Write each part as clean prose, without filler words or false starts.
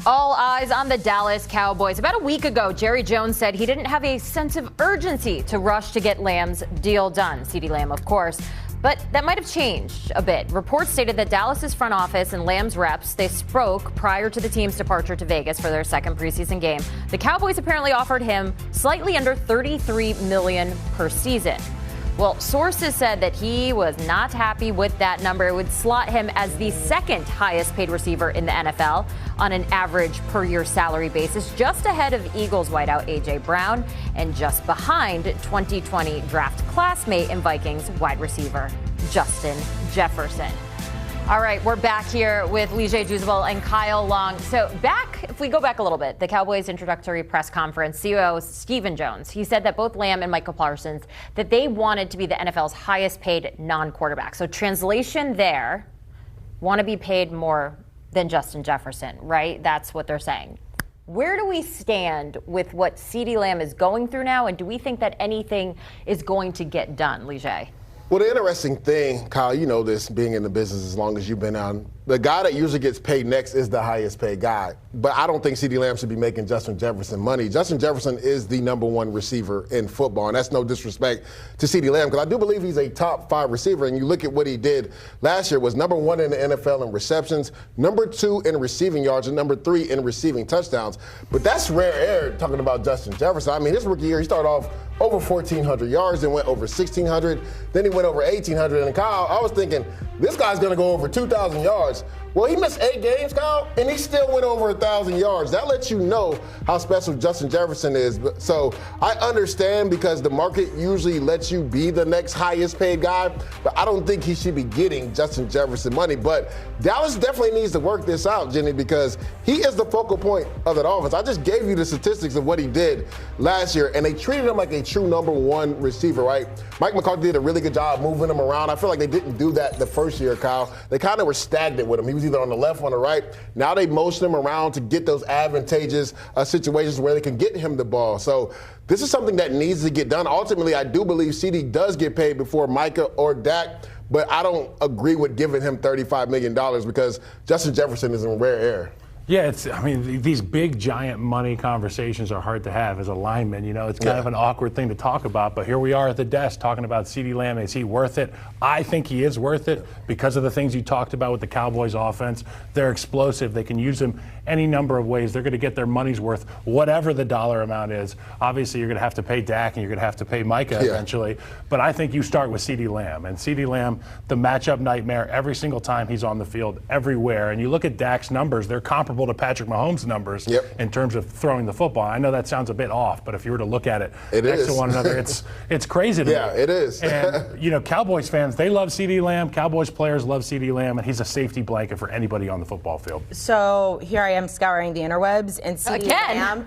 All eyes on the Dallas Cowboys. About a week ago, Jerry Jones said he didn't have a sense of urgency to rush to get Lamb's deal done. CeeDee Lamb, of course. But that might have changed a bit. Reports stated that Dallas's front office and Lamb's reps, they spoke prior to the team's departure to Vegas for their second preseason game. The Cowboys apparently offered him slightly under $33 million per season. Well, sources said that he was not happy with that number. It would slot him as the second highest paid receiver in the NFL on an average per year salary basis, just ahead of Eagles wideout A.J. Brown and just behind 2020 draft classmate and Vikings wide receiver Justin Jefferson. All right, we're back here with Douzable and Kyle Long. So if we go back a little bit, the Cowboys introductory press conference, CEO Stephen Jones, he said that both Lamb and Michael Parsons, that they wanted to be the NFL's highest paid non-quarterback. So translation there, want to be paid more than Justin Jefferson, right? That's what they're saying. Where do we stand with what CeeDee Lamb is going through now, and do we think that anything is going to get done, Lige? Well, the interesting thing, Kyle, you know this, being in the business as long as you've been on, the guy that usually gets paid next is the highest paid guy. But I don't think CeeDee Lamb should be making Justin Jefferson money. Justin Jefferson is the number one receiver in football, and that's no disrespect to CeeDee Lamb, because I do believe he's a top 5 receiver. And you look at what he did last year, was number 1 in the NFL in receptions, number 2 in receiving yards, and number 3 in receiving touchdowns. But that's rare air talking about Justin Jefferson. I mean, his rookie year, he started off over 1,400 yards, then went over 1,600, then he went over 1,800. And Kyle, I was thinking, this guy's going to go over 2,000 yards. Well, he missed 8 games, Kyle, and he still went over 1,000 yards. That lets you know how special Justin Jefferson is. So I understand, because the market usually lets you be the next highest paid guy, but I don't think he should be getting Justin Jefferson money. But Dallas definitely needs to work this out, Jenny, because he is the focal point of that offense. I just gave you the statistics of what he did last year, and they treated him like a true number 1 receiver, right? Mike McCarthy did a really good job moving him around. I feel like they didn't do that the first year, Kyle. They kind of were stagnant with him. He was either on the left or on the right. Now they motion him around to get those advantageous situations where they can get him the ball. So this is something that needs to get done. Ultimately, I do believe CeeDee does get paid before Micah or Dak, but I don't agree with giving him $35 million because Justin Jefferson is in rare air. Yeah, these big, giant money conversations are hard to have as a lineman. You know, it's kind of an awkward thing to talk about. But here we are at the desk talking about CeeDee Lamb. Is he worth it? I think he is worth it because of the things you talked about with the Cowboys offense. They're explosive. They can use him any number of ways. They're going to get their money's worth, whatever the dollar amount is. Obviously, you're going to have to pay Dak and you're going to have to pay Micah eventually. But I think you start with CeeDee Lamb. And CeeDee Lamb, the matchup nightmare every single time he's on the field, everywhere. And you look at Dak's numbers, they're comparable to Patrick Mahomes' numbers in terms of throwing the football. I know that sounds a bit off, but if you were to look at it next to one another, it's crazy to me. Yeah, it is. And, you know, Cowboys fans, they love CeeDee Lamb. Cowboys players love CeeDee Lamb, and he's a safety blanket for anybody on the football field. So here I am scouring the interwebs, and CeeDee Lamb.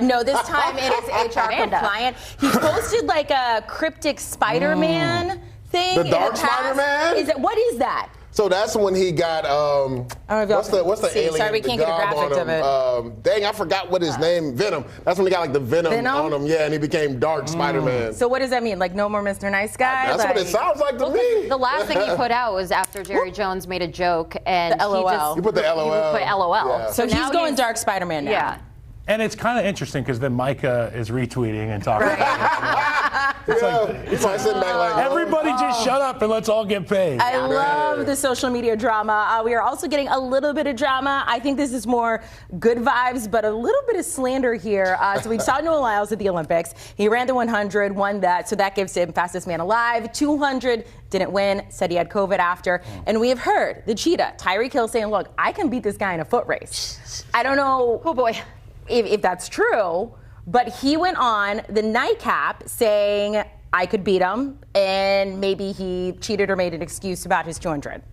No, this time it is HR compliant. He posted like a cryptic Spider-Man thing. The Dark Spider-Man? What is that? So that's when he got what's the alien? Sorry, we can't get a graphic of it. Dang, I forgot what his name. Venom. That's when he got like the venom on him. Yeah, and he became Dark Spider-Man. So what does that mean? Like no more Mr. Nice Guy? That's what it sounds like to me. The last thing he put out was after Jerry Jones made a joke and the LOL. You put the LOL. He put LOL. Yeah. So he's going Dark Spider-Man now. Yeah. And it's kind of interesting because then Micah is retweeting and talking about it. It's like sitting back like, everybody just shut up and let's all get paid. I love the social media drama. We are also getting a little bit of drama. I think this is more good vibes, but a little bit of slander here. So we saw Noah Lyles at the Olympics. He ran the 100, won that, so that gives him fastest man alive. 200, didn't win, said he had COVID after. And we have heard the cheetah, Tyreek Hill, saying, look, I can beat this guy in a foot race. I don't know. Oh, boy. If that's true, but he went on the nightcap saying I could beat him, and maybe he cheated or made an excuse about his 200.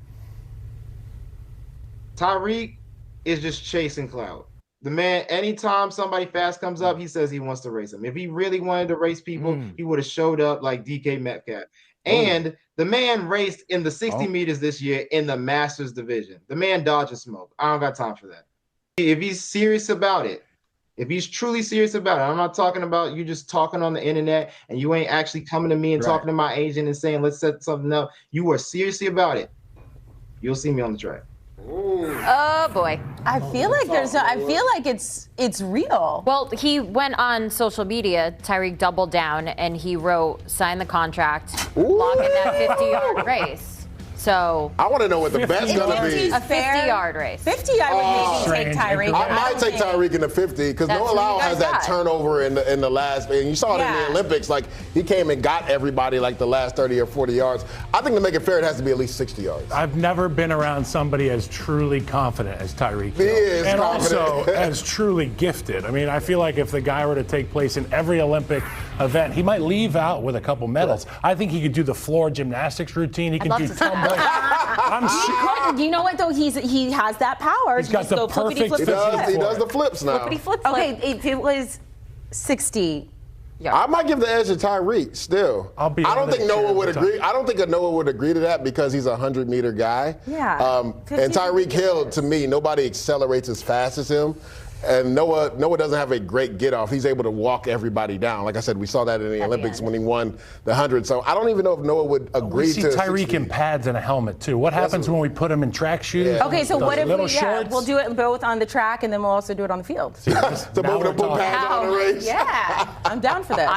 Tyreek is just chasing clout. The man, anytime somebody fast comes up, he says he wants to race him. If he really wanted to race people, he would have showed up like DK Metcalf. And the man raced in the 60 meters this year in the Masters division. The man dodges smoke. I don't got time for that. If he's serious about it, if he's truly serious about it, I'm not talking about you just talking on the internet and you ain't actually coming to me and talking to my agent and saying, let's set something up. You are seriously about it. You'll see me on the track. Oh boy. I feel like it's real. Well, he went on social media. Tyreek doubled down and he wrote, "Sign the contract, lock in that 50-yard race." So I want to know what the bet's going to be. a 50-yard race. 50, I would maybe take Tyreek. I might take Tyreek in the 50 because Noah Lyles has that turnover in the last, and you saw it in the Olympics. Like, he came and got everybody like the last 30 or 40 yards. I think to make it fair, it has to be at least 60 yards. I've never been around somebody as truly confident as Tyreek. He is and confident. Also as truly gifted. I mean, I feel like if the guy were to take place in every Olympic event, he might leave out with a couple medals. I think he could do the floor gymnastics routine. He can do tumbling. You know what though? He has that power. He's got the perfect He does the flips now. Okay, if it was 60. I might give the edge to Tyreek still. I don't think Noah would agree. I don't think Noah would agree to that because he's a 100-meter guy. Yeah. And Tyreek Hill, to me, nobody accelerates as fast as him. And Noah doesn't have a great get-off. He's able to walk everybody down. Like I said, we saw that in the Olympics when he won the 100. So I don't even know if Noah would agree to. We see Tyreek in pads and a helmet, too. What happens when we put him in track shoes? Yeah. Okay, so what if we'll do it both on the track and then we'll also do it on the field. So both of them put pads on the race? Yeah, I'm down for this.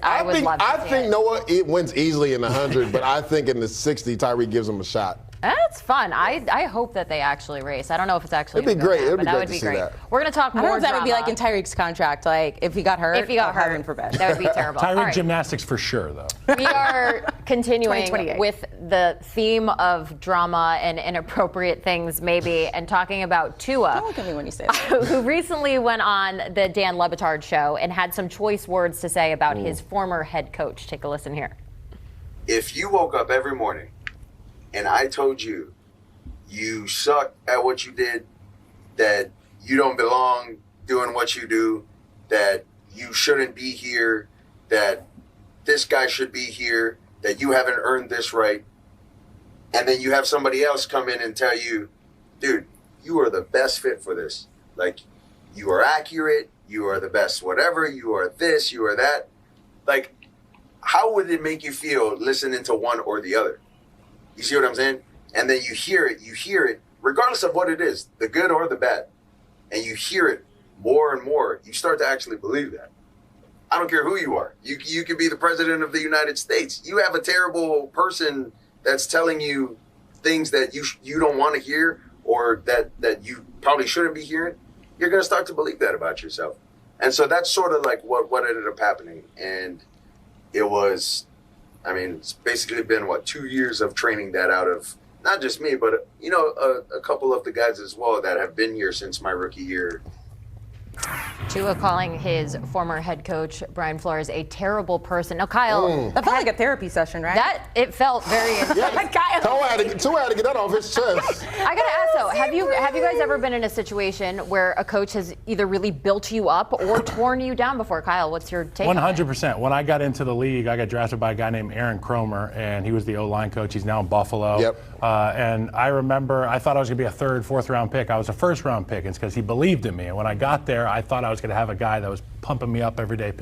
I would love to see I think Noah wins easily in the 100, but I think in the 60, Tyreek gives him a shot. That's fun. I hope that they actually race. I don't know if it's actually. It'd be great. Happen, It'd be but great that would to be see great. that. We're going to talk more. I don't know if that would be drama. like in Tyreek's contract. Like if he got hurt. If he got hurt, heaven forbid. That would be terrible. Tyreek right. gymnastics for sure, though. We are continuing 2028. with the theme of drama and inappropriate things, maybe, and talking about Tua. Don't look at me when you say that. Who recently went on the Dan Le Batard show and had some choice words to say about his former head coach. Take a listen here. If you woke up every morning and I told you you suck at what you did, that you don't belong doing what you do, that you shouldn't be here, that this guy should be here, that you haven't earned this right, and then you have somebody else come in and tell you, dude, you are the best fit for this. Like, you are accurate, you are the best whatever, you are this, you are that. Like, how would it make you feel listening to one or the other? You see what I'm saying? And then you hear it, regardless of what it is, the good or the bad. And you hear it more and more. You start to actually believe that. I don't care who you are. You could be the president of the United States. You have a terrible person that's telling you things that you don't want to hear or that you probably shouldn't be hearing. You're going to start to believe that about yourself. And so that's sort of like what ended up happening. And it was, I mean, it's basically been, 2 years of training that out of not just me, but, a couple of the guys as well that have been here since my rookie year. Tua calling his former head coach, Brian Flores, a terrible person. Now, Kyle. That felt like a therapy session, right? It felt very intense. Tua had to get that off his chest. I got to ask, though, have you guys ever been in a situation where a coach has either really built you up or torn you down before? Kyle, what's your take? 100%. When I got into the league, I got drafted by a guy named Aaron Cromer, and he was the O-line coach. He's now in Buffalo. Yep. And I remember I thought I was going to be a third, fourth round pick. I was a first round pick. It's because he believed in me. And when I got there, I thought I was going to have a guy that was pumping me up every day.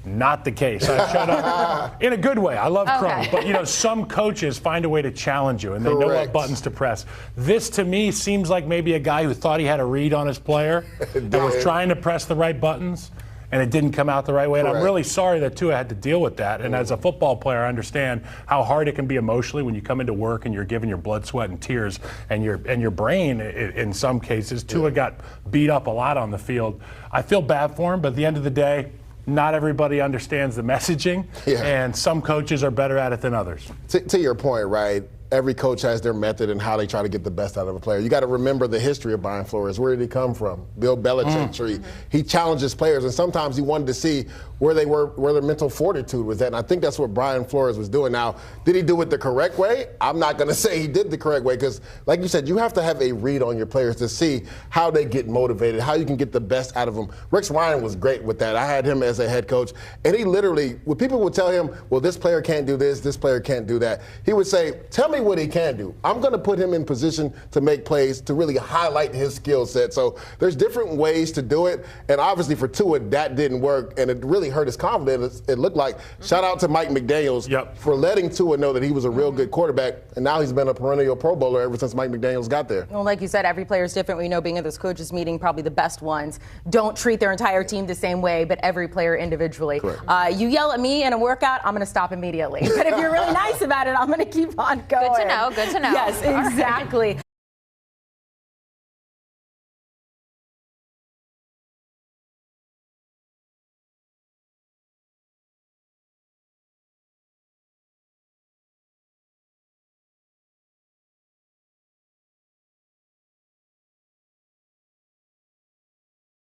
Not the case. I showed up in a good way. I love Cromer. But, some coaches find a way to challenge you, and they know what buttons to press. This, to me, seems like maybe a guy who thought he had a read on his player and was trying to press the right buttons, and it didn't come out the right way. And I'm really sorry that Tua had to deal with that. And as a football player, I understand how hard it can be emotionally when you come into work and you're giving your blood, sweat, and tears, and your brain, in some cases. Tua got beat up a lot on the field. I feel bad for him, but at the end of the day, not everybody understands the messaging, and some coaches are better at it than others. To your point, right? Every coach has their method and how they try to get the best out of a player. You got to remember the history of Brian Flores. Where did he come from? Bill Belichick tree. He challenges players, and sometimes he wanted to see where they were, where their mental fortitude was at. And I think that's what Brian Flores was doing. Now, did he do it the correct way? I'm not going to say he did the correct way because, like you said, you have to have a read on your players to see how they get motivated, how you can get the best out of them. Rex Ryan was great with that. I had him as a head coach, and he literally, when people would tell him, well, this player can't do this player can't do that, he would say, tell me me what he can do. I'm going to put him in position to make plays to really highlight his skill set. So there's different ways to do it. And obviously for Tua, that didn't work. And it really hurt his confidence. It looked like. Shout out to Mike McDaniels for letting Tua know that he was a real good quarterback. And now he's been a perennial Pro Bowler ever since Mike McDaniels got there. Well, like you said, every player is different. We know being at this coaches meeting, probably the best ones don't treat their entire team the same way, but every player individually. You yell at me in a workout, I'm going to stop immediately. But if you're really nice about it, I'm going to keep on going. Good to know. Good to know. Yes, exactly.